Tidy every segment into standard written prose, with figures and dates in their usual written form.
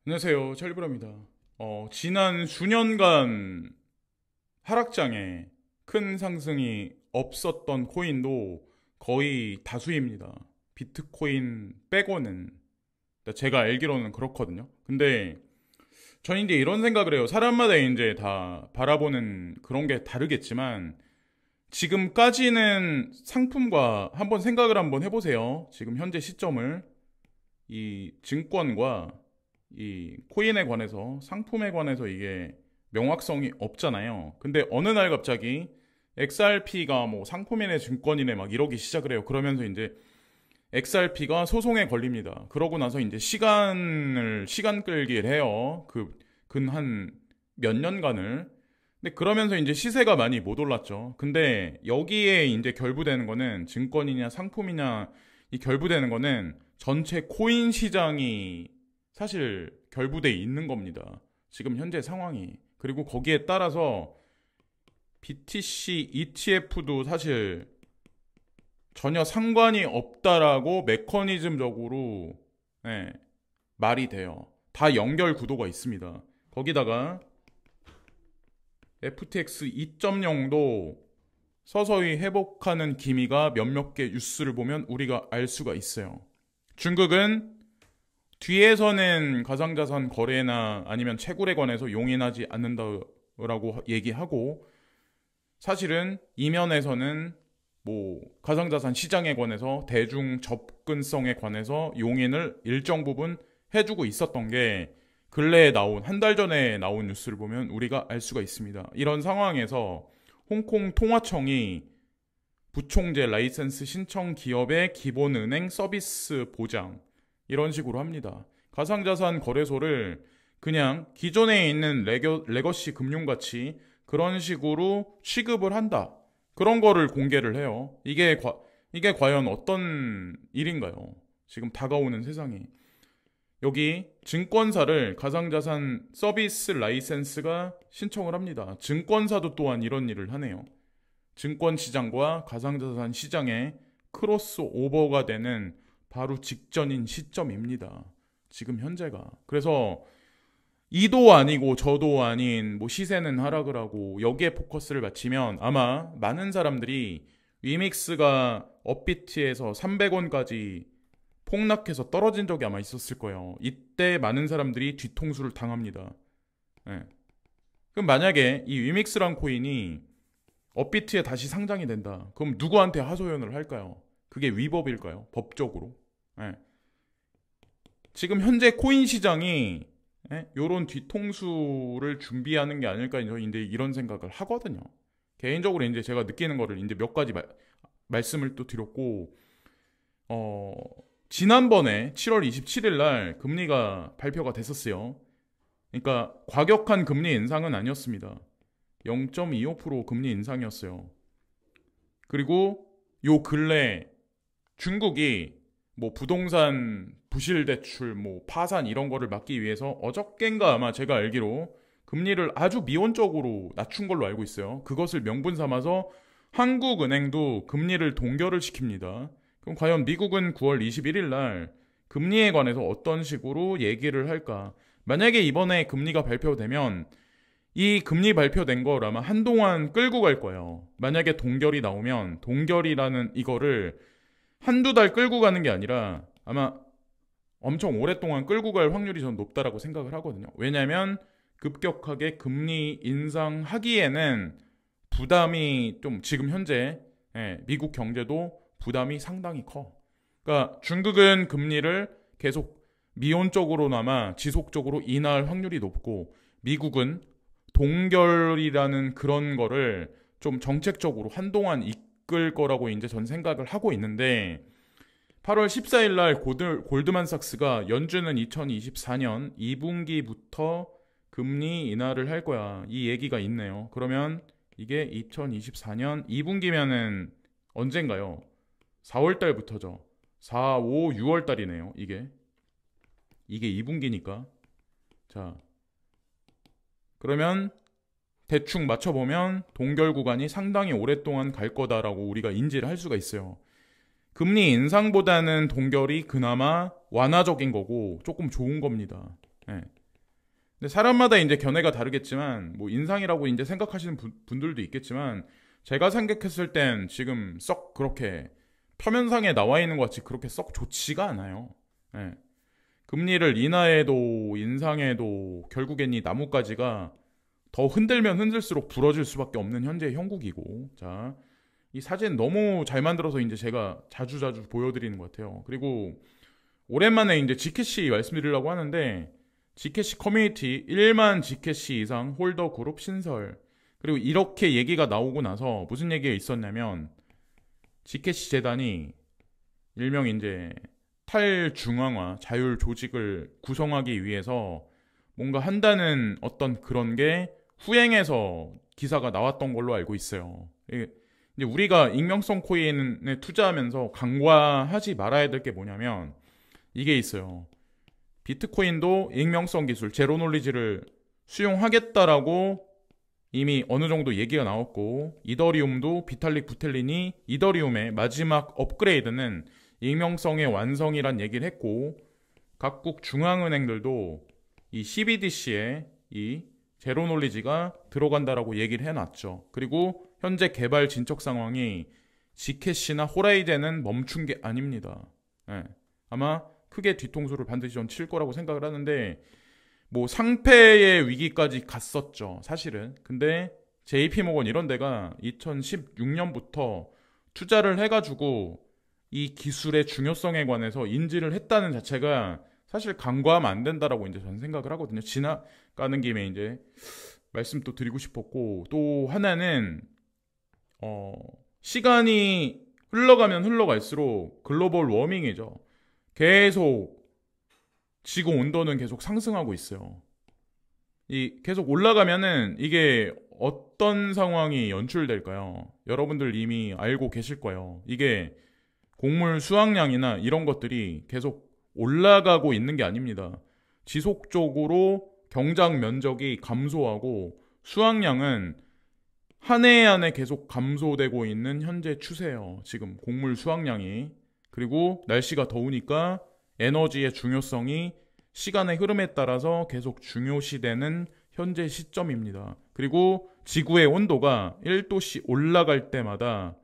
안녕하세요. 찰리브라입니다. 지난 수년간 하락장에 큰 상승이 없었던 코인도 거의 다수입니다. 비트코인 빼고는. 제가 알기로는 그렇거든요. 근데 저는 이제 이런 생각을 해요. 사람마다 이제 다 바라보는 그런 게 다르겠지만 지금까지는 상품과 생각을 한번 해보세요. 지금 현재 시점을 이 증권과 이 코인에 관해서 상품에 관해서 이게 명확성이 없잖아요. 근데 어느 날 갑자기 XRP가 뭐 상품이네 증권이네 막 이러기 시작을 해요. 그러면서 이제 XRP가 소송에 걸립니다. 그러고 나서 이제 시간 끌기를 해요. 근 한 몇 년간을. 근데 그러면서 이제 시세가 많이 못 올랐죠. 근데 여기에 이제 결부되는 거는 증권이냐 상품이냐 이 결부되는 거는 전체 코인 시장이 사실 결부돼 있는 겁니다. 지금 현재 상황이. 그리고 거기에 따라서 BTC ETF도 사실 전혀 상관이 없다라고 메커니즘적으로 말이 돼요. 다 연결 구도가 있습니다. 거기다가 FTX 2.0도 서서히 회복하는 기미가 몇몇 개 뉴스를 보면 우리가 알 수가 있어요. 중국은 뒤에서는 가상자산 거래나 아니면 채굴에 관해서 용인하지 않는다라고 얘기하고 사실은 이면에서는 뭐 가상자산 시장에 관해서 대중 접근성에 관해서 용인을 일정 부분 해주고 있었던 게 근래에 나온 한 달 전에 나온 뉴스를 보면 우리가 알 수가 있습니다. 이런 상황에서 홍콩 통화청이 부총재 라이센스 신청 기업의 기본은행 서비스 보장 이런 식으로 합니다. 가상자산 거래소를 그냥 기존에 있는 레거시 금융같이 그런 식으로 취급을 한다. 그런 거를 공개를 해요. 이게 과연 어떤 일인가요? 지금 다가오는 세상이. 여기 증권사를 가상자산 서비스 라이센스가 신청을 합니다. 증권사도 또한 이런 일을 하네요. 증권 시장과 가상자산 시장의 크로스 오버가 되는 바로 직전인 시점입니다. 지금 현재가. 그래서 이도 아니고 저도 아닌 뭐 시세는 하락을 하고 여기에 포커스를 맞추면 아마 많은 사람들이 위믹스가 업비트에서 300원까지 폭락해서 떨어진 적이 아마 있었을 거예요. 이때 많은 사람들이 뒤통수를 당합니다. 네. 그럼 만약에 이 위믹스란 코인이 업비트에 다시 상장이 된다. 그럼 누구한테 하소연을 할까요? 그게 위법일까요? 법적으로? 네. 지금 현재 코인 시장이 요런 뒤통수를 준비하는 게 아닐까 이제 이런 생각을 하거든요. 개인적으로 이제 제가 느끼는 거를 이제 몇 가지 말씀을 또 드렸고 지난번에 7월 27일 날 금리가 발표가 됐었어요. 그러니까 과격한 금리 인상은 아니었습니다. 0.25% 금리 인상이었어요. 그리고 요 근래 중국이 뭐 부동산 부실 대출, 뭐 파산 이런 거를 막기 위해서 어저껜가 아마 제가 알기로 금리를 아주 미온적으로 낮춘 걸로 알고 있어요. 그것을 명분 삼아서 한국은행도 금리를 동결을 시킵니다. 그럼 과연 미국은 9월 21일 날 금리에 관해서 어떤 식으로 얘기를 할까? 만약에 이번에 금리가 발표되면 이 금리 발표된 걸 아마 한동안 끌고 갈 거예요. 만약에 동결이 나오면 동결이라는 이거를 한두 달 끌고 가는 게 아니라 아마 엄청 오랫동안 끌고 갈 확률이 전 높다라고 생각을 하거든요. 왜냐하면 급격하게 금리 인상하기에는 부담이 좀 지금 현재 미국 경제도 부담이 상당히 커. 그러니까 중국은 금리를 계속 미온적으로나마 지속적으로 인하할 확률이 높고 미국은 동결이라는 그런 거를 좀 정책적으로 한동안 이끌 거라고 이제 전 생각을 하고 있는데 8월 14일 날 골드만삭스가 연준은 2024년 2분기부터 금리 인하를 할 거야. 이 얘기가 있네요. 그러면 이게 2024년 2분기면은 언젠가요? 4월 달부터죠. 4, 5, 6월 달이네요. 이게 2분기니까. 자, 그러면 대충 맞춰보면 동결 구간이 상당히 오랫동안 갈 거다라고 우리가 인지를 할 수가 있어요. 금리 인상보다는 동결이 그나마 완화적인 거고 조금 좋은 겁니다. 예. 근데 사람마다 이제 견해가 다르겠지만 뭐 인상이라고 이제 생각하시는 분들도 있겠지만 제가 생각했을 땐 지금 썩 그렇게 표면상에 나와 있는 것 같이 그렇게 썩 좋지가 않아요. 예. 금리를 인하해도 인상해도 결국엔 이 나뭇가지가 더 흔들면 흔들수록 부러질 수밖에 없는 현재의 형국이고, 자, 이 사진 너무 잘 만들어서 이제 제가 자주자주 보여드리는 것 같아요. 그리고 오랜만에 이제 지켓시 말씀드리려고 하는데, 지켓시 커뮤니티 1만 지켓시 이상 홀더 그룹 신설. 그리고 이렇게 얘기가 나오고 나서 무슨 얘기가 있었냐면, 지켓시 재단이 일명 이제 탈중앙화 자율 조직을 구성하기 위해서 뭔가 한다는 어떤 그런 게 후행해서 기사가 나왔던 걸로 알고 있어요. 이제 우리가 익명성 코인에 투자하면서 간과하지 말아야 될 게 뭐냐면 이게 있어요. 비트코인도 익명성 기술 제로놀리지를 수용하겠다라고 이미 어느 정도 얘기가 나왔고, 이더리움도 비탈릭 부텔린이 이더리움의 마지막 업그레이드는 익명성의 완성이란 얘기를 했고, 각국 중앙은행들도 이 CBDC에 이 제로놀리지가 들어간다라고 얘기를 해놨죠. 그리고 현재 개발 진척 상황이 지켓이나 호라이젠은 멈춘 게 아닙니다. 예. 아마 크게 뒤통수를 반드시 전 칠 거라고 생각을 하는데, 뭐 상폐의 위기까지 갔었죠, 사실은. 근데 JP모건 이런 데가 2016년부터 투자를 해가지고 이 기술의 중요성에 관해서 인지를 했다는 자체가 사실 간과하면 안 된다라고 이제 저는 생각을 하거든요. 지나가는 김에 이제 말씀 또 드리고 싶었고, 또 하나는 시간이 흘러가면 흘러갈수록 글로벌 워밍이죠. 계속 지구 온도는 계속 상승하고 있어요. 이 계속 올라가면은 이게 어떤 상황이 연출될까요? 여러분들 이미 알고 계실 거예요. 이게 곡물 수확량이나 이런 것들이 계속 올라가고 있는 게 아닙니다. 지속적으로 경작 면적이 감소하고 수확량은 한 해 한 해 계속 감소되고 있는 현재 추세예요. 지금 곡물 수확량이. 그리고 날씨가 더우니까 에너지의 중요성이 시간의 흐름에 따라서 계속 중요시되는 현재 시점입니다. 그리고 지구의 온도가 1도씩 올라갈 때마다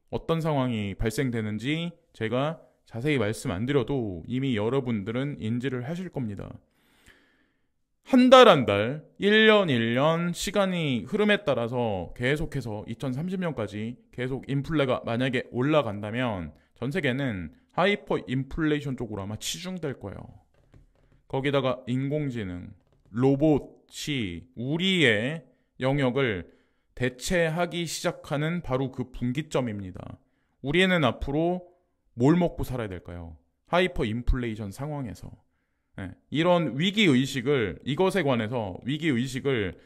어떤 상황이 발생되는지 제가 자세히 말씀 안 드려도 이미 여러분들은 인지를 하실 겁니다. 한 달 한 달, 1년 1년 시간이 흐름에 따라서 계속해서 2030년까지 계속 인플레가 만약에 올라간다면 전 세계는 하이퍼 인플레이션 쪽으로 아마 치중될 거예요. 거기다가 인공지능, 로봇이 우리의 영역을 대체하기 시작하는 바로 그 분기점입니다. 우리는 앞으로 뭘 먹고 살아야 될까요? 하이퍼 인플레이션 상황에서. 네. 이런 위기의식을, 이것에 관해서 위기의식을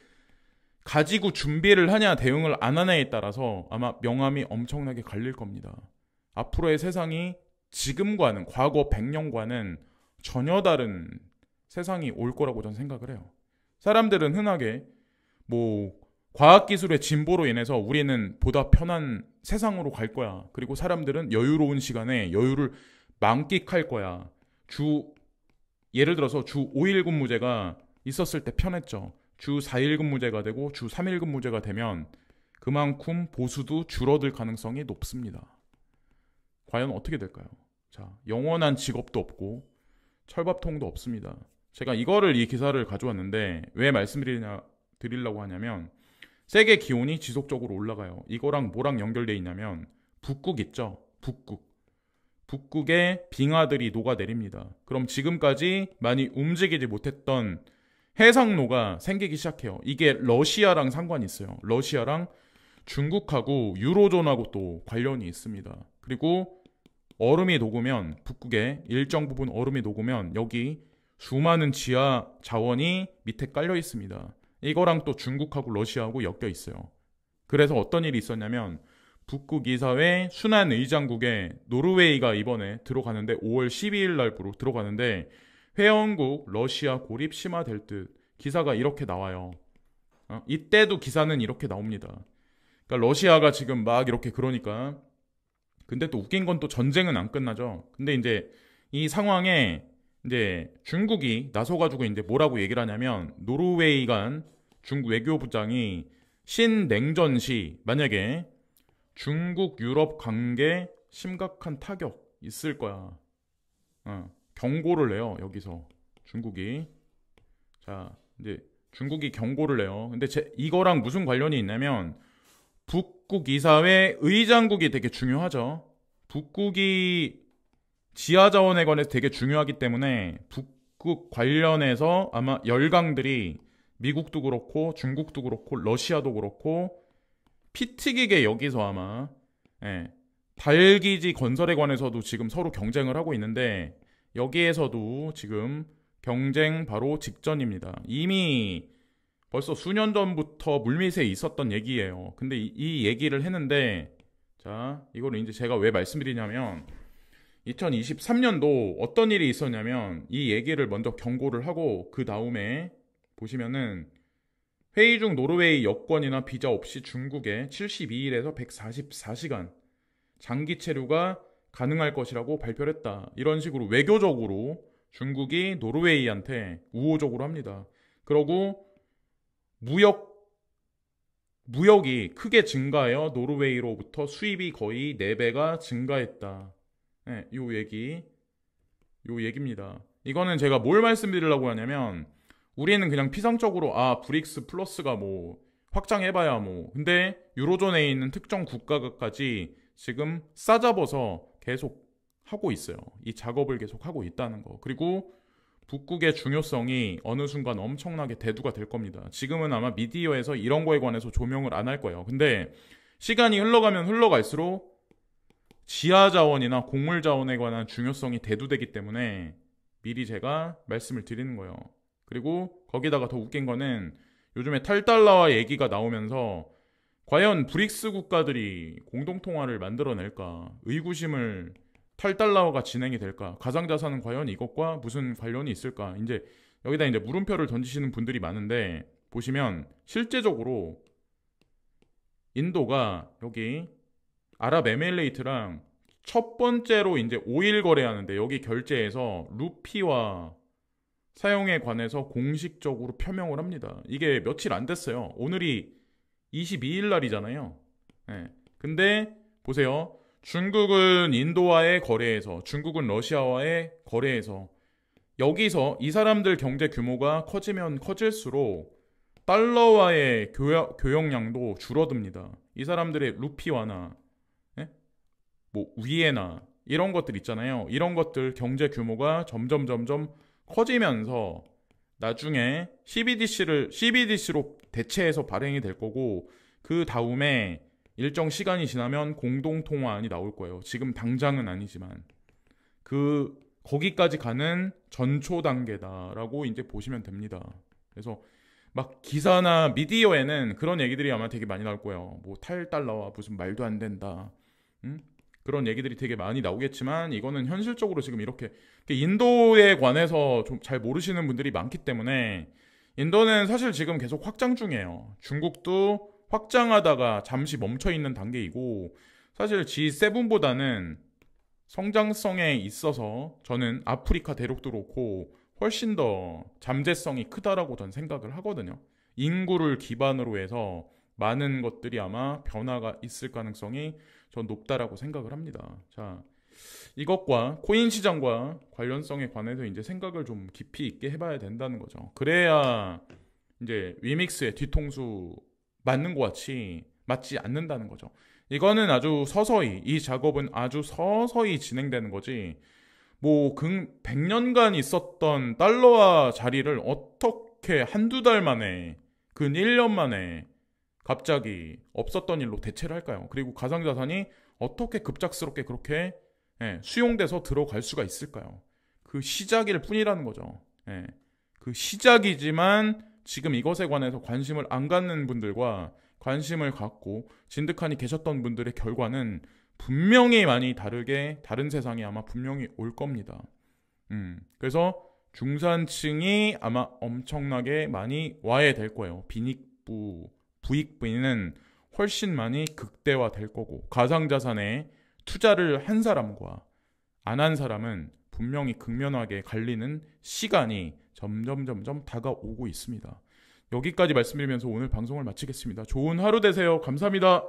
가지고 준비를 하냐 대응을 안 하냐에 따라서 아마 명암이 엄청나게 갈릴 겁니다. 앞으로의 세상이 지금과는, 과거 100년과는 전혀 다른 세상이 올 거라고 저는 생각을 해요. 사람들은 흔하게 뭐 과학기술의 진보로 인해서 우리는 보다 편한 세상으로 갈 거야. 그리고 사람들은 여유로운 시간에 여유를 만끽할 거야. 예를 들어서 주 5일 근무제가 있었을 때 편했죠. 주 4일 근무제가 되고 주 3일 근무제가 되면 그만큼 보수도 줄어들 가능성이 높습니다. 과연 어떻게 될까요? 자, 영원한 직업도 없고 철밥통도 없습니다. 제가 이 기사를 가져왔는데 왜 말씀드리려고 하냐면, 세계 기온이 지속적으로 올라가요. 이거랑 뭐랑 연결돼 있냐면 북극 있죠? 북극에 빙하들이 녹아내립니다. 그럼 지금까지 많이 움직이지 못했던 해상로가 생기기 시작해요. 이게 러시아랑 상관이 있어요. 러시아랑 중국하고 유로존하고 또 관련이 있습니다. 그리고 얼음이 녹으면, 북극에 일정 부분 얼음이 녹으면 여기 수많은 지하 자원이 밑에 깔려 있습니다. 이거랑 또 중국하고 러시아하고 엮여 있어요. 그래서 어떤 일이 있었냐면 북극 이사회 순환의장국에 노르웨이가 이번에 들어가는데 5월 12일 날부로 들어가는데 회원국 러시아 고립 심화될 듯, 기사가 이렇게 나와요. 이때도 기사는 이렇게 나옵니다. 그러니까 러시아가 지금 막 이렇게 그러니까. 근데 또 웃긴 건 또 전쟁은 안 끝나죠. 근데 이제 이 상황에 이제 중국이 나서가지고 이제 뭐라고 얘기를 하냐면, 노르웨이 간 중국 외교부장이 신냉전 시 만약에 중국 유럽 관계 심각한 타격 있을 거야. 경고를 내요. 여기서 중국이. 자, 이제 중국이 경고를 내요. 근데 이거랑 무슨 관련이 있냐면, 북극 이사회 의장국이 되게 중요하죠. 북극이 지하자원에 관해서 되게 중요하기 때문에 북극 관련해서 아마 열강들이 미국도 그렇고 중국도 그렇고 러시아도 그렇고 피 튀기게 여기서 아마 달기지 건설에 관해서도 지금 서로 경쟁을 하고 있는데, 여기에서도 지금 경쟁 바로 직전입니다. 이미 벌써 수년 전부터 물밑에 있었던 얘기예요. 근데 이 얘기를 했는데, 자, 이거를 이제 제가 왜 말씀드리냐면, 2023년도 어떤 일이 있었냐면, 이 얘기를 먼저 경고를 하고, 그 다음에 보시면은 회의 중 노르웨이 여권이나 비자 없이 중국에 72일에서 144시간 장기 체류가 가능할 것이라고 발표를 했다. 이런 식으로 외교적으로 중국이 노르웨이한테 우호적으로 합니다. 그러고 무역이 크게 증가하여 노르웨이로부터 수입이 거의 4배가 증가했다. 요 얘기입니다. 이거는 제가 뭘 말씀드리려고 하냐면, 우리는 그냥 피상적으로 브릭스 플러스가 뭐 확장해봐야 뭐, 근데 유로존에 있는 특정 국가까지 지금 싸잡아서 계속 하고 있어요. 이 작업을 계속 하고 있다는 거. 그리고 북극의 중요성이 어느 순간 엄청나게 대두가 될 겁니다. 지금은 아마 미디어에서 이런 거에 관해서 조명을 안 할 거예요. 근데 시간이 흘러가면 흘러갈수록 지하자원이나 곡물자원에 관한 중요성이 대두되기 때문에 미리 제가 말씀을 드리는 거예요. 그리고 거기다가 더 웃긴 거는, 요즘에 탈달러와 얘기가 나오면서 과연 브릭스 국가들이 공동통화를 만들어낼까? 의구심을, 탈달러가 진행이 될까? 가상자산은 과연 이것과 무슨 관련이 있을까? 이제 여기다 이제 물음표를 던지시는 분들이 많은데, 보시면 실제적으로 인도가 여기 아랍에미레이트랑 첫 번째로 이제 오일 거래하는데, 여기 결제에서 루피와 사용에 관해서 공식적으로 표명을 합니다. 이게 며칠 안 됐어요. 오늘이 22일 날이잖아요. 근데 보세요. 중국은 인도와의 거래에서, 중국은 러시아와의 거래에서, 여기서 이 사람들 경제 규모가 커지면 커질수록 달러와의 교역량도 줄어듭니다. 이 사람들의 루피화나 뭐 위에나 이런 것들 있잖아요. 이런 것들 경제 규모가 점점 커지면서 나중에 CBDC로 대체해서 발행이 될 거고, 그 다음에 일정 시간이 지나면 공동통화안이 나올 거예요. 지금 당장은 아니지만 거기까지 가는 전초 단계다라고 이제 보시면 됩니다. 그래서 막 기사나 미디어에는 그런 얘기들이 아마 되게 많이 나올 거예요. 뭐 탈달러와 무슨 말도 안 된다. 그런 얘기들이 되게 많이 나오겠지만, 이거는 현실적으로 지금 이렇게 인도에 관해서 좀 잘 모르시는 분들이 많기 때문에, 인도는 사실 지금 계속 확장 중이에요. 중국도 확장하다가 잠시 멈춰 있는 단계이고, 사실 G7보다는 성장성에 있어서 저는 아프리카 대륙도 그렇고 훨씬 더 잠재성이 크다라고 전 생각을 하거든요. 인구를 기반으로 해서 많은 것들이 아마 변화가 있을 가능성이 전 높다라고 생각을 합니다. 자, 이것과 코인 시장과 관련성에 관해서 이제 생각을 좀 깊이 있게 해봐야 된다는 거죠. 그래야 이제 위믹스의 뒤통수 맞는 것 같이 맞지 않는다는 거죠. 이거는 아주 서서히, 이 작업은 아주 서서히 진행되는 거지, 뭐 100년간 있었던 달러화 자리를 어떻게 한두 달 만에, 근 1년 만에 갑자기 없었던 일로 대체를 할까요? 그리고 가상자산이 어떻게 급작스럽게 그렇게 수용돼서 들어갈 수가 있을까요? 그 시작일 뿐이라는 거죠. 그 시작이지만 지금 이것에 관해서 관심을 안 갖는 분들과 관심을 갖고 진득하니 계셨던 분들의 결과는 분명히 많이 다른 세상이 아마 분명히 올 겁니다. 그래서 중산층이 아마 엄청나게 많이 와야 될 거예요. 부익부는 훨씬 많이 극대화 될 거고, 가상자산에 투자를 한 사람과 안 한 사람은 분명히 극명하게 갈리는 시간이 점점 다가오고 있습니다. 여기까지 말씀드리면서 오늘 방송을 마치겠습니다. 좋은 하루 되세요. 감사합니다.